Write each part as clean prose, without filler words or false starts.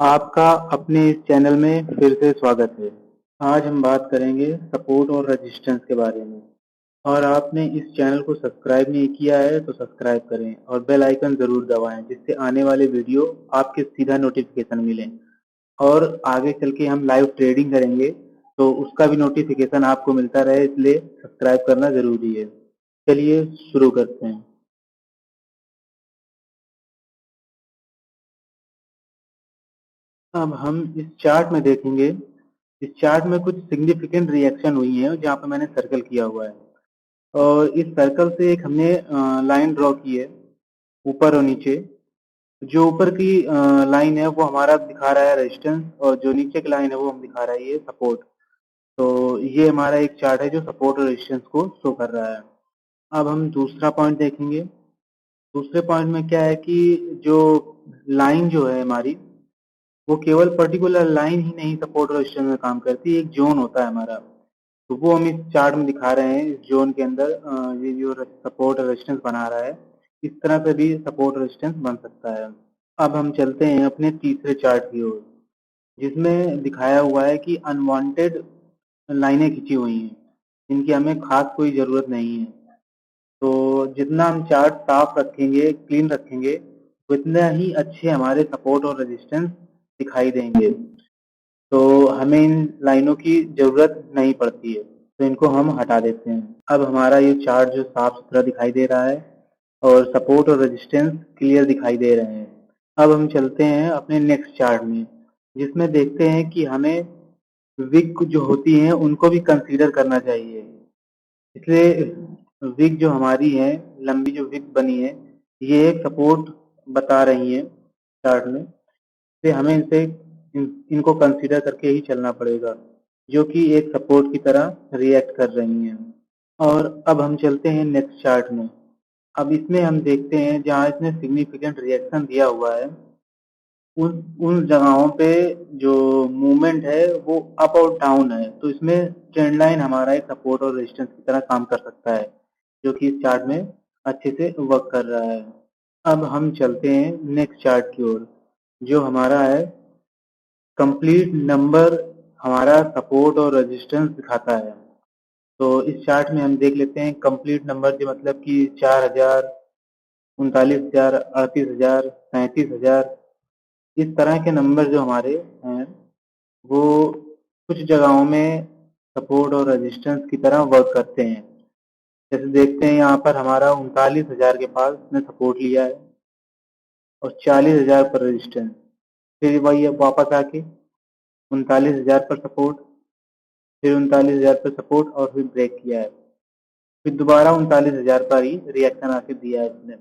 आपका अपने इस चैनल में फिर से स्वागत है। आज हम बात करेंगे सपोर्ट और रेजिस्टेंस के बारे में। और आपने इस चैनल को सब्सक्राइब नहीं किया है तो सब्सक्राइब करें और बेल आइकन ज़रूर दबाएं जिससे आने वाले वीडियो आपके सीधा नोटिफिकेशन मिले। और आगे चल के हम लाइव ट्रेडिंग करेंगे तो उसका भी नोटिफिकेशन आपको मिलता रहे, इसलिए सब्सक्राइब करना ज़रूरी है। चलिए शुरू करते हैं। अब हम इस चार्ट में देखेंगे। इस चार्ट में कुछ सिग्निफिकेंट रिएक्शन हुई है जहाँ पे मैंने सर्कल किया हुआ है। और इस सर्कल से एक हमने लाइन ड्रॉ की है ऊपर और नीचे। जो ऊपर की लाइन है वो हमारा दिखा रहा है रेजिस्टेंस, और जो नीचे की लाइन है वो हम दिखा रहा है ये सपोर्ट। तो ये हमारा एक चार्ट है जो सपोर्ट और रेजिस्टेंस को शो कर रहा है। अब हम दूसरा पॉइंट देखेंगे। दूसरे पॉइंट में क्या है कि जो लाइन जो है हमारी, वो केवल पर्टिकुलर लाइन ही नहीं सपोर्ट और रेजिस्टेंस में काम करती है, एक जोन होता है हमारा। तो वो हम इस चार्ट में दिखा रहे हैं। इस जोन के अंदर ये जो सपोर्ट और रेजिस्टेंस बना रहा है, इस तरह से भी सपोर्ट और रेजिस्टेंस बन सकता है। अब हम चलते हैं अपने तीसरे चार्ट की ओर, जिसमें दिखाया हुआ है कि अनवांटेड लाइनें खींची हुई हैं, जिनकी हमें खास कोई ज़रूरत नहीं है। तो जितना हम चार्ट साफ रखेंगे, क्लीन रखेंगे, उतना ही अच्छे हमारे सपोर्ट और रेजिस्टेंस दिखाई देंगे। तो हमें इन लाइनों की ज़रूरत नहीं पड़ती है, तो इनको हम हटा देते हैं। अब हमारा ये चार्ट जो साफ सुथरा दिखाई दे रहा है और सपोर्ट और रेजिस्टेंस क्लियर दिखाई दे रहे हैं। अब हम चलते हैं अपने नेक्स्ट चार्ट में, जिसमें देखते हैं कि हमें विक जो होती हैं उनको भी कंसीडर करना चाहिए। इसलिए विक जो हमारी है, लंबी जो विक बनी है, ये एक सपोर्ट बता रही है चार्ट में। इसलिए हमें इनको कंसीडर करके ही चलना पड़ेगा, जो कि एक सपोर्ट की तरह रिएक्ट कर रही हैं। और अब हम चलते हैं नेक्स्ट चार्ट में। अब इसमें हम देखते हैं जहाँ इसने सिग्निफिकेंट रिएक्शन दिया हुआ है, उन उन जगहों पे जो मूवमेंट है वो अप और डाउन है। तो इसमें ट्रेंड लाइन हमारा एक सपोर्ट और रेजिस्टेंस की तरह काम कर सकता है, जो कि इस चार्ट में अच्छे से वर्क कर रहा है। अब हम चलते हैं नेक्स्ट चार्ट की ओर, जो हमारा है कंप्लीट नंबर, हमारा सपोर्ट और रेजिस्टेंस दिखाता है। तो इस चार्ट में हम देख लेते हैं कंप्लीट नंबर के मतलब कि 4000, 39,000, 38,000, 37,000, इस तरह के नंबर जो हमारे हैं वो कुछ जगहों में सपोर्ट और रेजिस्टेंस की तरह वर्क करते हैं। जैसे देखते हैं यहाँ पर हमारा 39,000 के पास ने सपोर्ट लिया है और 40,000 पर रेजिस्टेंस। फिर वही अब वापस आके 39,000 पर सपोर्ट, फिर 39,000 पर सपोर्ट और फिर ब्रेक किया है। फिर दोबारा 39,000 पर ही रिएक्शन आके दिया है इसने।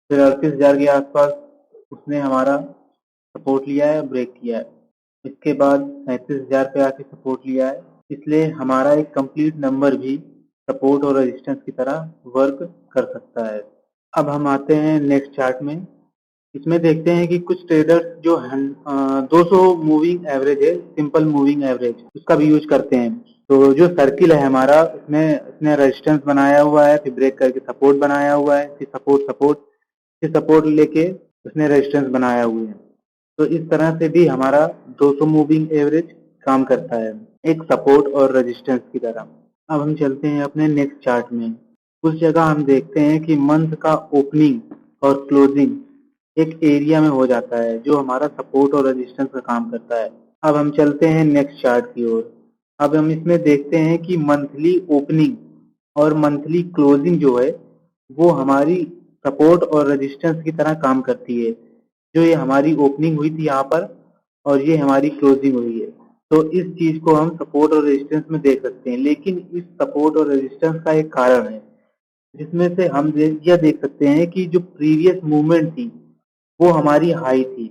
फिर 38,000 के आसपास उसने हमारा सपोर्ट लिया है, ब्रेक किया है। इसके बाद 37,000 पे आके सपोर्ट लिया है। इसलिए हमारा एक कंप्लीट नंबर भी सपोर्ट और रेजिस्टेंस की तरह वर्क कर सकता है। अब हम आते हैं नेक्स्ट चार्ट में। इसमें देखते हैं कि कुछ ट्रेडर्स जो 200 मूविंग एवरेज है, सिंपल मूविंग एवरेज, उसका भी यूज करते हैं। तो जो सर्किल है हमारा, उसमें इसने रेजिस्टेंस बनाया हुआ है, फिर ब्रेक करके सपोर्ट बनाया हुआ है, फिर सपोर्ट सपोर्ट, फिर सपोर्ट लेके उसने रेजिस्टेंस बनाया हुआ है। तो इस तरह से भी हमारा 200 मूविंग एवरेज काम करता है, एक सपोर्ट और रेजिस्टेंस की तरह। अब हम चलते हैं अपने नेक्स्ट चार्ट में। उस जगह हम देखते हैं कि मंथ का ओपनिंग और क्लोजिंग एक एरिया में हो जाता है, जो हमारा सपोर्ट और रेजिस्टेंस का काम करता है। अब हम चलते हैं नेक्स्ट चार्ट की ओर। अब हम इसमें देखते हैं कि मंथली ओपनिंग और मंथली क्लोजिंग जो है वो हमारी सपोर्ट और रेजिस्टेंस की तरह काम करती है। जो ये हमारी ओपनिंग हुई थी यहाँ पर और ये हमारी क्लोजिंग हुई है, तो इस चीज को हम सपोर्ट और रेजिस्टेंस में देख सकते हैं। लेकिन इस सपोर्ट और रेजिस्टेंस का एक कारण है, जिसमें से हम यह देख सकते हैं कि जो प्रीवियस मूवमेंट थी वो हमारी हाई थी।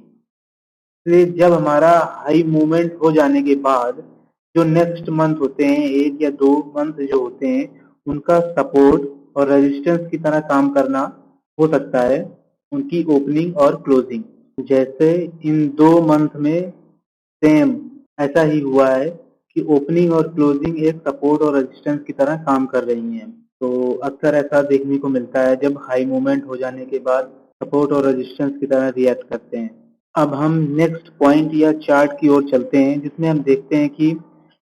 इसलिए जब हमारा हाई मूवमेंट हो जाने के बाद जो नेक्स्ट मंथ होते हैं, 1 या 2 मंथ जो होते हैं, उनका सपोर्ट और रेजिस्टेंस की तरह काम करना हो सकता है, उनकी ओपनिंग और क्लोजिंग। जैसे इन 2 मंथ में सेम ऐसा ही हुआ है कि ओपनिंग और क्लोजिंग एक सपोर्ट और रेजिस्टेंस की तरह काम कर रही हैं। तो अक्सर ऐसा देखने को मिलता है जब हाई मूवमेंट हो जाने के बाद सपोर्ट और रेजिस्टेंस की तरह रिएक्ट करते हैं। अब हम नेक्स्ट पॉइंट या चार्ट की ओर चलते हैं, जिसमें हम देखते हैं कि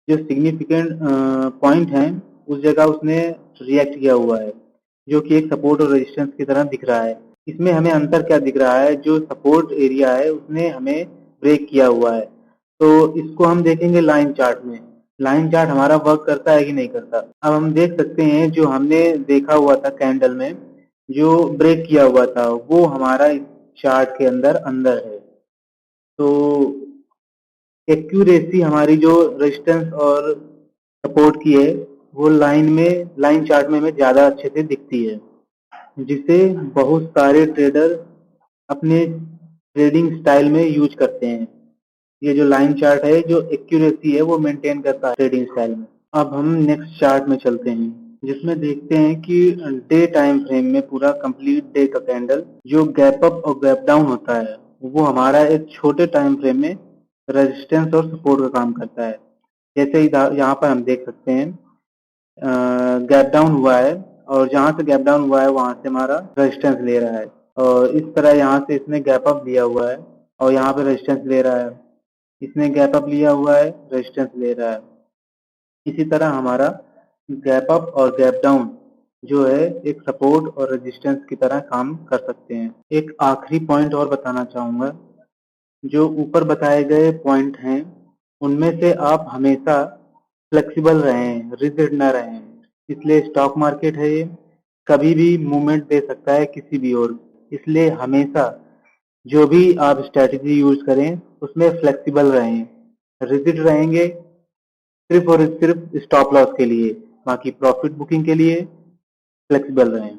जो सिग्निफिकेंट पॉइंट है उस जगह उसने रिएक्ट किया हुआ है, जो कि एक सपोर्ट और रेजिस्टेंस की तरह दिख रहा है। इसमें हमें अंतर क्या दिख रहा है, जो सपोर्ट एरिया है उसने हमें ब्रेक किया हुआ है। तो इसको हम देखेंगे लाइन चार्ट में। लाइन चार्ट हमारा वर्क करता है कि नहीं करता। अब हम देख सकते हैं जो हमने देखा हुआ था कैंडल में, जो ब्रेक किया हुआ था वो हमारा इस चार्ट के अंदर अंदर है। तो एक्यूरेसी हमारी जो रेजिस्टेंस और सपोर्ट की है वो लाइन चार्ट में हमें ज्यादा अच्छे से दिखती है, जिसे बहुत सारे ट्रेडर अपने ट्रेडिंग स्टाइल में यूज करते हैं। ये जो लाइन चार्ट है जो एक्यूरेसी है वो मेंटेन करता है ट्रेडिंग स्टाइल में। अब हम नेक्स्ट चार्ट में चलते हैं, जिसमें देखते हैं कि डे टाइम फ्रेम में पूरा कंप्लीट डे का कैंडल जो गैप अप और गैप डाउन होता है वो हमारा एक छोटे टाइम फ्रेम में रेजिस्टेंस और सपोर्ट का काम करता है। जैसे यहाँ पर हम देख सकते हैं गैप डाउन हुआ है, और जहां से गैप डाउन हुआ है वहां से हमारा रेजिस्टेंस ले रहा है, और इस तरह यहाँ से इसने गैप अप लिया हुआ है और यहाँ पे रेजिस्टेंस ले रहा है। इसने गैप अप लिया हुआ है, रेजिस्टेंस ले रहा है। इसी तरह हमारा गैप अप और गैप डाउन जो है एक सपोर्ट और रेजिस्टेंस की तरह काम कर सकते हैं। एक आखिरी पॉइंट और बताना चाहूंगा, जो ऊपर बताए गए पॉइंट हैं उनमें से आप हमेशा फ्लेक्सिबल रहें, रिजिड न रहें। इसलिए स्टॉक मार्केट है, ये कभी भी मूवमेंट दे सकता है किसी भी ओर। इसलिए हमेशा जो भी आप स्ट्रेटजी यूज करें उसमें फ्लेक्सिबल रहें। रिजिड रहेंगे सिर्फ और सिर्फ स्टॉप लॉस के लिए, बाकी प्रॉफिट बुकिंग के लिए फ्लेक्सिबल रहें।